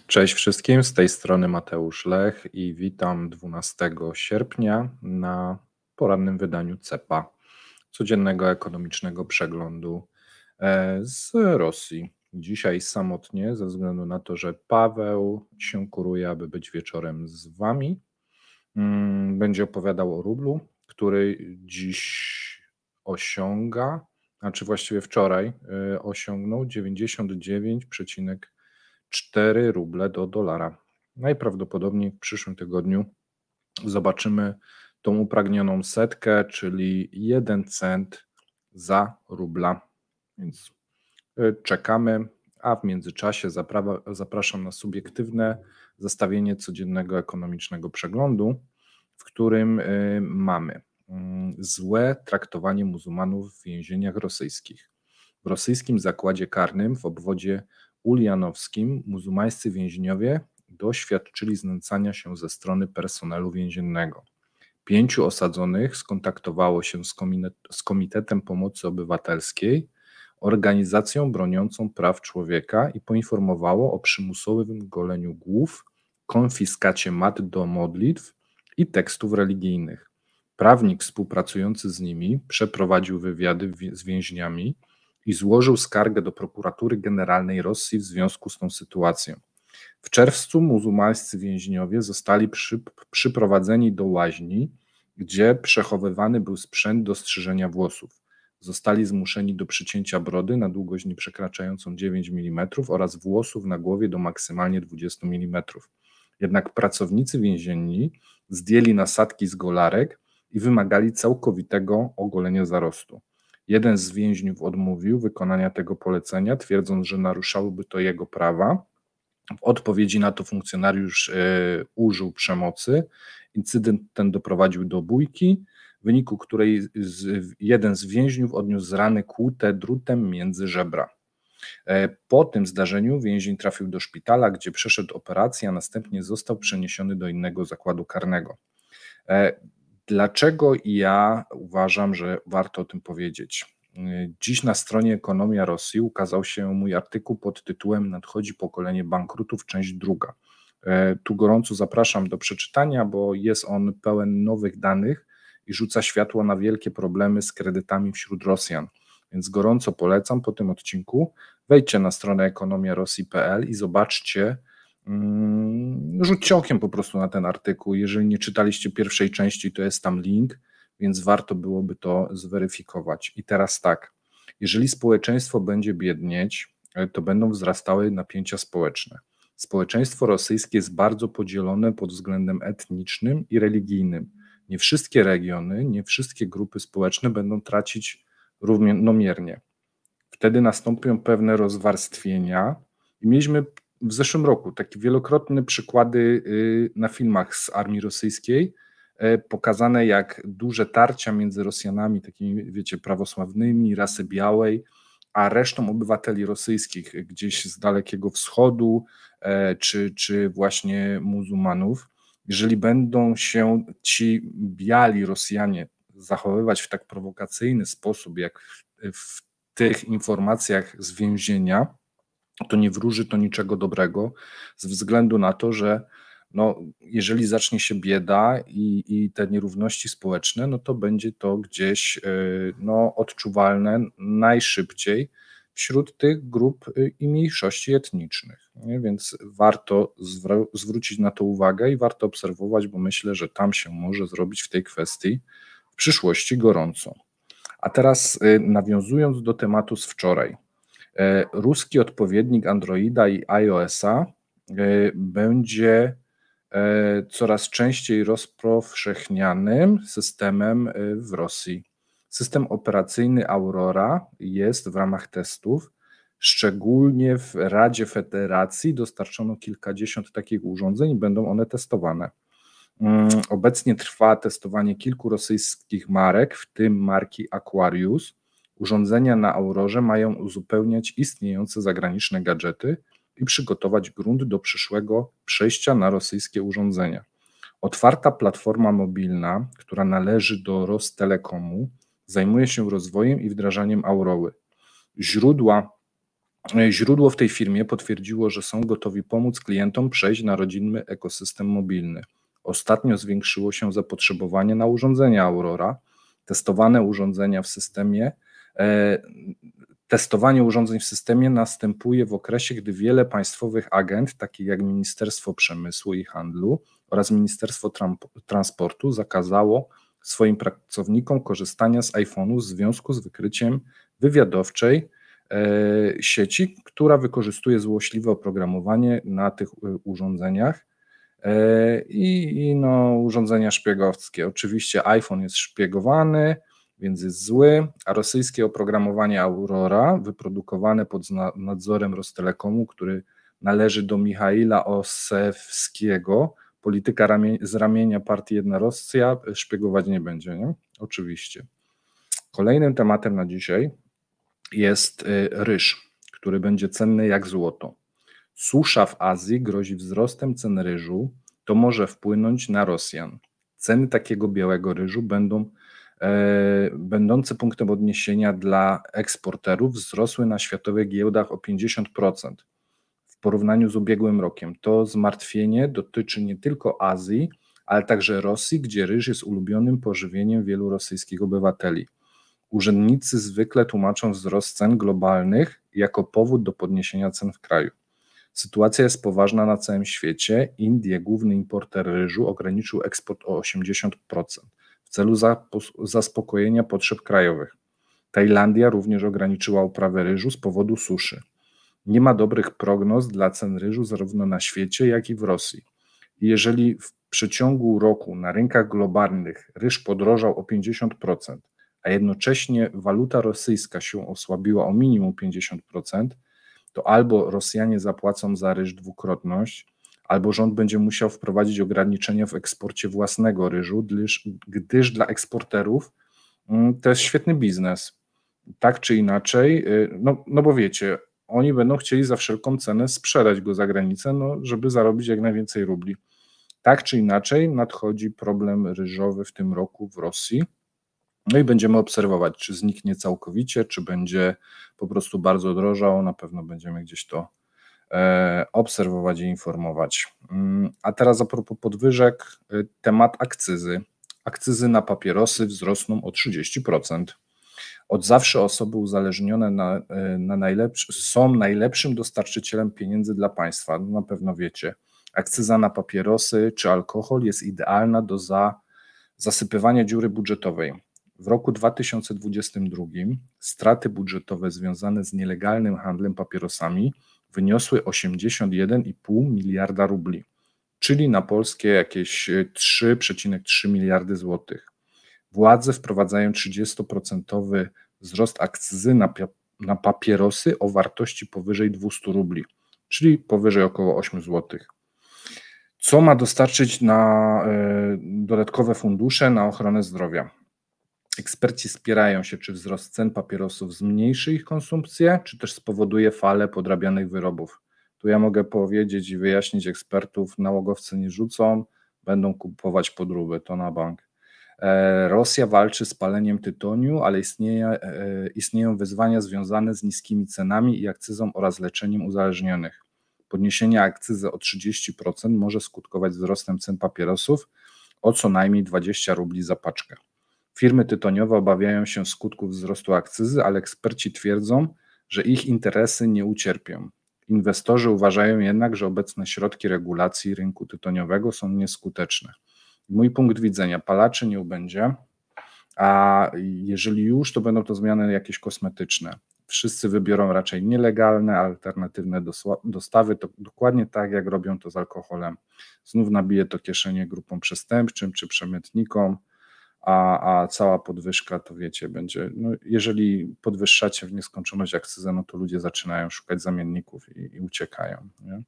Cześć wszystkim, z tej strony Mateusz Lech i witam 12 sierpnia na porannym wydaniu CEPA, codziennego ekonomicznego przeglądu z Rosji. Dzisiaj samotnie, ze względu na to, że Paweł się kuruje, aby być wieczorem z Wami. Będzie opowiadał o rublu, który dziś osiąga, znaczy właściwie wczoraj osiągnął 99,4 ruble do dolara. Najprawdopodobniej w przyszłym tygodniu zobaczymy tą upragnioną setkę, czyli 1 cent za rubla. Więc czekamy, a w międzyczasie zapraszam na subiektywne zestawienie codziennego ekonomicznego przeglądu, w którym mamy złe traktowanie muzułmanów w więzieniach rosyjskich. W rosyjskim zakładzie karnym w obwodzie ulianowskim muzułmańscy więźniowie doświadczyli znęcania się ze strony personelu więziennego. 5 osadzonych skontaktowało się z Komitetem Pomocy Obywatelskiej, organizacją broniącą praw człowieka, i poinformowało o przymusowym goleniu głów, konfiskacie mat do modlitw i tekstów religijnych. Prawnik współpracujący z nimi przeprowadził wywiady z więźniami i złożył skargę do Prokuratury Generalnej Rosji w związku z tą sytuacją. W czerwcu muzułmańscy więźniowie zostali przyprowadzeni do łaźni, gdzie przechowywany był sprzęt do strzyżenia włosów. Zostali zmuszeni do przycięcia brody na długość nieprzekraczającą 9 mm oraz włosów na głowie do maksymalnie 20 mm. Jednak pracownicy więzienni zdjęli nasadki z golarek i wymagali całkowitego ogolenia zarostu. Jeden z więźniów odmówił wykonania tego polecenia, twierdząc, że naruszałoby to jego prawa. W odpowiedzi na to funkcjonariusz użył przemocy. Incydent ten doprowadził do bójki, w wyniku której jeden z więźniów odniósł rany kłute drutem między żebra. Po tym zdarzeniu więzień trafił do szpitala, gdzie przeszedł operację, a następnie został przeniesiony do innego zakładu karnego. Dlaczego ja uważam, że warto o tym powiedzieć? Dziś na stronie Ekonomia Rosji ukazał się mój artykuł pod tytułem Nadchodzi pokolenie bankrutów, część druga. Tu gorąco zapraszam do przeczytania, bo jest on pełen nowych danych i rzuca światło na wielkie problemy z kredytami wśród Rosjan. Więc gorąco polecam po tym odcinku. Wejdźcie na stronę ekonomiarosji.pl i zobaczcie, rzućcie okiem po prostu na ten artykuł. Jeżeli nie czytaliście pierwszej części, to jest tam link, więc warto byłoby to zweryfikować. I teraz tak, jeżeli społeczeństwo będzie biednieć, to będą wzrastały napięcia społeczne. Społeczeństwo rosyjskie jest bardzo podzielone pod względem etnicznym i religijnym. Nie wszystkie regiony, nie wszystkie grupy społeczne będą tracić równomiernie. Wtedy nastąpią pewne rozwarstwienia i mieliśmy w zeszłym roku takie wielokrotne przykłady na filmach z armii rosyjskiej, pokazane jak duże tarcia między Rosjanami, takimi wiecie, prawosławnymi, rasy białej, a resztą obywateli rosyjskich gdzieś z Dalekiego Wschodu, czy właśnie muzułmanów. Jeżeli będą się ci biali Rosjanie zachowywać w tak prowokacyjny sposób, jak w tych informacjach z więzienia, to nie wróży to niczego dobrego, ze względu na to, że jeżeli zacznie się bieda i te nierówności społeczne, no to będzie to gdzieś odczuwalne najszybciej wśród tych grup i mniejszości etnicznych. Nie? Więc warto zwrócić na to uwagę i warto obserwować, bo myślę, że tam się może zrobić w tej kwestii w przyszłości gorąco. A teraz nawiązując do tematu z wczoraj. Ruski odpowiednik Androida i iOS-a będzie coraz częściej rozpowszechnianym systemem w Rosji. System operacyjny Aurora jest w ramach testów. Szczególnie w Radzie Federacji dostarczono kilkadziesiąt takich urządzeń i będą one testowane. Obecnie trwa testowanie kilku rosyjskich marek, w tym marki Aquarius. Urządzenia na Aurorze mają uzupełniać istniejące zagraniczne gadżety i przygotować grunt do przyszłego przejścia na rosyjskie urządzenia. Otwarta platforma mobilna, która należy do Rostelekomu, zajmuje się rozwojem i wdrażaniem Aurory. Źródła Źródło w tej firmie potwierdziło, że są gotowi pomóc klientom przejść na rodzinny ekosystem mobilny. Ostatnio zwiększyło się zapotrzebowanie na urządzenia Aurora. Testowanie urządzeń w systemie następuje w okresie, gdy wiele państwowych agent, takich jak Ministerstwo Przemysłu i Handlu oraz Ministerstwo Transportu, zakazało swoim pracownikom korzystania z iPhone'u w związku z wykryciem wywiadowczej sieci, która wykorzystuje złośliwe oprogramowanie na tych urządzeniach i urządzenia szpiegowskie. Oczywiście iPhone jest szpiegowany, więc jest zły, a rosyjskie oprogramowanie Aurora, wyprodukowane pod nadzorem Rostelekomu, który należy do Michaila Osewskiego, polityka z ramienia partii Jedna Rosja, szpiegować nie będzie, nie? Oczywiście. Kolejnym tematem na dzisiaj jest ryż, który będzie cenny jak złoto. Susza w Azji grozi wzrostem cen ryżu, to może wpłynąć na Rosjan. Ceny takiego białego ryżu będące punktem odniesienia dla eksporterów wzrosły na światowych giełdach o 50% w porównaniu z ubiegłym rokiem. To zmartwienie dotyczy nie tylko Azji, ale także Rosji, gdzie ryż jest ulubionym pożywieniem wielu rosyjskich obywateli. Urzędnicy zwykle tłumaczą wzrost cen globalnych jako powód do podniesienia cen w kraju. Sytuacja jest poważna na całym świecie. Indie, główny importer ryżu, ograniczył eksport o 80% w celu zaspokojenia potrzeb krajowych. Tajlandia również ograniczyła uprawę ryżu z powodu suszy. Nie ma dobrych prognoz dla cen ryżu zarówno na świecie, jak i w Rosji. Jeżeli w przeciągu roku na rynkach globalnych ryż podrożał o 50%, a jednocześnie waluta rosyjska się osłabiła o minimum 50%, to albo Rosjanie zapłacą za ryż dwukrotność, albo rząd będzie musiał wprowadzić ograniczenia w eksporcie własnego ryżu, gdyż dla eksporterów to jest świetny biznes. Tak czy inaczej, no bo wiecie, oni będą chcieli za wszelką cenę sprzedać go za granicę, żeby zarobić jak najwięcej rubli. Tak czy inaczej nadchodzi problem ryżowy w tym roku w Rosji. No i będziemy obserwować, czy zniknie całkowicie, czy będzie po prostu bardzo drożał. Na pewno będziemy gdzieś to obserwować i informować. A teraz a propos podwyżek, temat akcyzy. Akcyzy na papierosy wzrosną o 30%. Od zawsze osoby uzależnione są najlepszym dostarczycielem pieniędzy dla państwa. Na pewno wiecie. Akcyza na papierosy czy alkohol jest idealna do zasypywania dziury budżetowej. W roku 2022 straty budżetowe związane z nielegalnym handlem papierosami wyniosły 81,5 miliarda rubli, czyli na polskie jakieś 3,3 miliardy złotych. Władze wprowadzają 30% wzrost akcyzy na papierosy o wartości powyżej 200 rubli, czyli powyżej około 8 złotych. Co ma dostarczyć na dodatkowe fundusze na ochronę zdrowia? Eksperci spierają się, czy wzrost cen papierosów zmniejszy ich konsumpcję, czy też spowoduje falę podrabianych wyrobów. Tu ja mogę powiedzieć i wyjaśnić ekspertów, nałogowcy nie rzucą, będą kupować podróby, to na bank. Rosja walczy z paleniem tytoniu, ale istnieją wyzwania związane z niskimi cenami i akcyzą oraz leczeniem uzależnionych. Podniesienie akcyzy o 30% może skutkować wzrostem cen papierosów o co najmniej 20 rubli za paczkę. Firmy tytoniowe obawiają się skutków wzrostu akcyzy, ale eksperci twierdzą, że ich interesy nie ucierpią. Inwestorzy uważają jednak, że obecne środki regulacji rynku tytoniowego są nieskuteczne. Mój punkt widzenia, palaczy nie ubędzie, a jeżeli już, to będą to zmiany jakieś kosmetyczne. Wszyscy wybiorą raczej nielegalne, alternatywne dostawy, to dokładnie tak, jak robią to z alkoholem. Znów nabije to kieszenie grupom przestępczym czy przemytnikom, a cała podwyżka to wiecie, będzie, jeżeli podwyższacie w nieskończoność akcyzę, to ludzie zaczynają szukać zamienników i uciekają. Nie?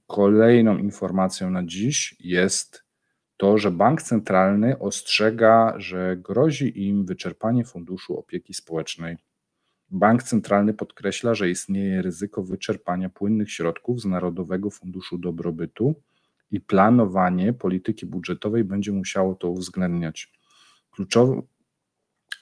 Kolejną informacją na dziś jest to, że bank centralny ostrzega, że grozi im wyczerpanie funduszu opieki społecznej. Bank centralny podkreśla, że istnieje ryzyko wyczerpania płynnych środków z Narodowego Funduszu Dobrobytu i planowanie polityki budżetowej będzie musiało to uwzględniać.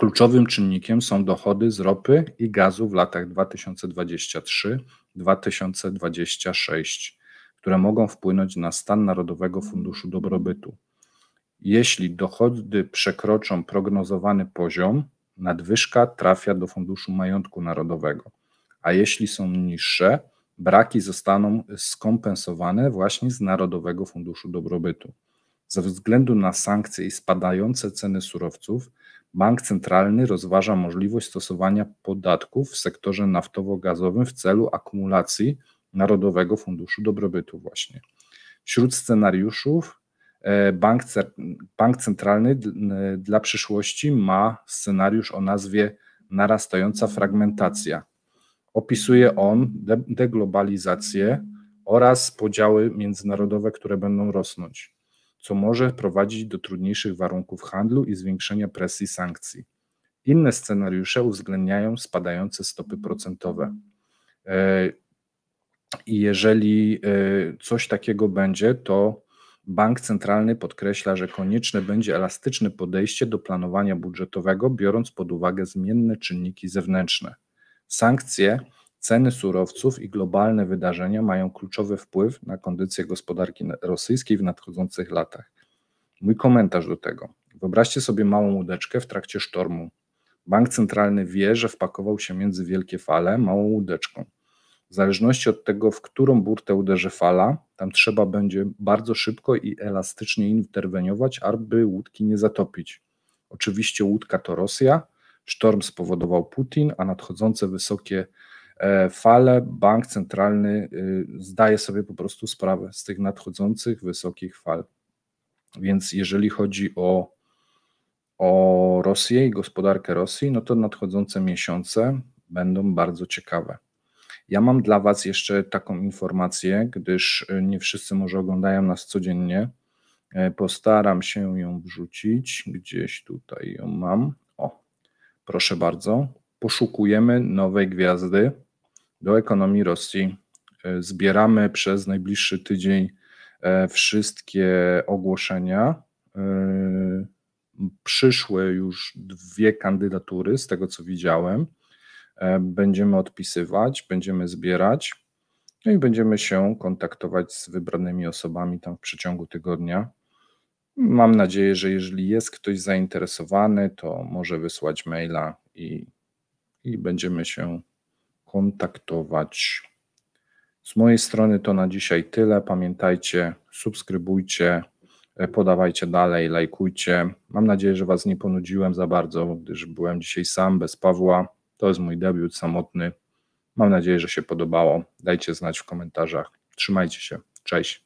Kluczowym czynnikiem są dochody z ropy i gazu w latach 2023-2026, które mogą wpłynąć na stan Narodowego Funduszu Dobrobytu. Jeśli dochody przekroczą prognozowany poziom, nadwyżka trafia do Funduszu Majątku Narodowego, a jeśli są niższe, braki zostaną skompensowane właśnie z Narodowego Funduszu Dobrobytu. Ze względu na sankcje i spadające ceny surowców, Bank Centralny rozważa możliwość stosowania podatków w sektorze naftowo-gazowym w celu akumulacji Narodowego Funduszu Dobrobytu właśnie. Wśród scenariuszów Bank Centralny dla przyszłości ma scenariusz o nazwie narastająca fragmentacja. Opisuje on deglobalizację oraz podziały międzynarodowe, które będą rosnąć, co może prowadzić do trudniejszych warunków handlu i zwiększenia presji sankcji. Inne scenariusze uwzględniają spadające stopy procentowe. I jeżeli coś takiego będzie, to Bank Centralny podkreśla, że konieczne będzie elastyczne podejście do planowania budżetowego, biorąc pod uwagę zmienne czynniki zewnętrzne. Sankcje, ceny surowców i globalne wydarzenia mają kluczowy wpływ na kondycję gospodarki rosyjskiej w nadchodzących latach. Mój komentarz do tego. Wyobraźcie sobie małą łódeczkę w trakcie sztormu. Bank Centralny wie, że wpakował się między wielkie fale małą łódeczką. W zależności od tego, w którą burtę uderzy fala, tam trzeba będzie bardzo szybko i elastycznie interweniować, aby łódki nie zatopić. Oczywiście łódka to Rosja, sztorm spowodował Putin, a nadchodzące wysokie fale Bank Centralny zdaje sobie po prostu sprawę z tych nadchodzących wysokich fal. Więc jeżeli chodzi o Rosję i gospodarkę Rosji, no to nadchodzące miesiące będą bardzo ciekawe. Ja mam dla Was jeszcze taką informację, gdyż nie wszyscy może oglądają nas codziennie. Postaram się ją wrzucić, gdzieś tutaj ją mam. O, proszę bardzo. Poszukujemy nowej gwiazdy do ekonomii Rosji. Zbieramy przez najbliższy tydzień wszystkie ogłoszenia. Przyszły już 2 kandydatury, z tego co widziałem. Będziemy odpisywać, będziemy zbierać, no i będziemy się kontaktować z wybranymi osobami tam w przeciągu tygodnia. Mam nadzieję, że jeżeli jest ktoś zainteresowany, to może wysłać maila i będziemy się kontaktować. Z mojej strony to na dzisiaj tyle. Pamiętajcie, subskrybujcie, podawajcie dalej, lajkujcie. Mam nadzieję, że Was nie ponudziłem za bardzo, gdyż byłem dzisiaj sam, bez Pawła. To jest mój debiut samotny. Mam nadzieję, że się podobało. Dajcie znać w komentarzach. Trzymajcie się. Cześć.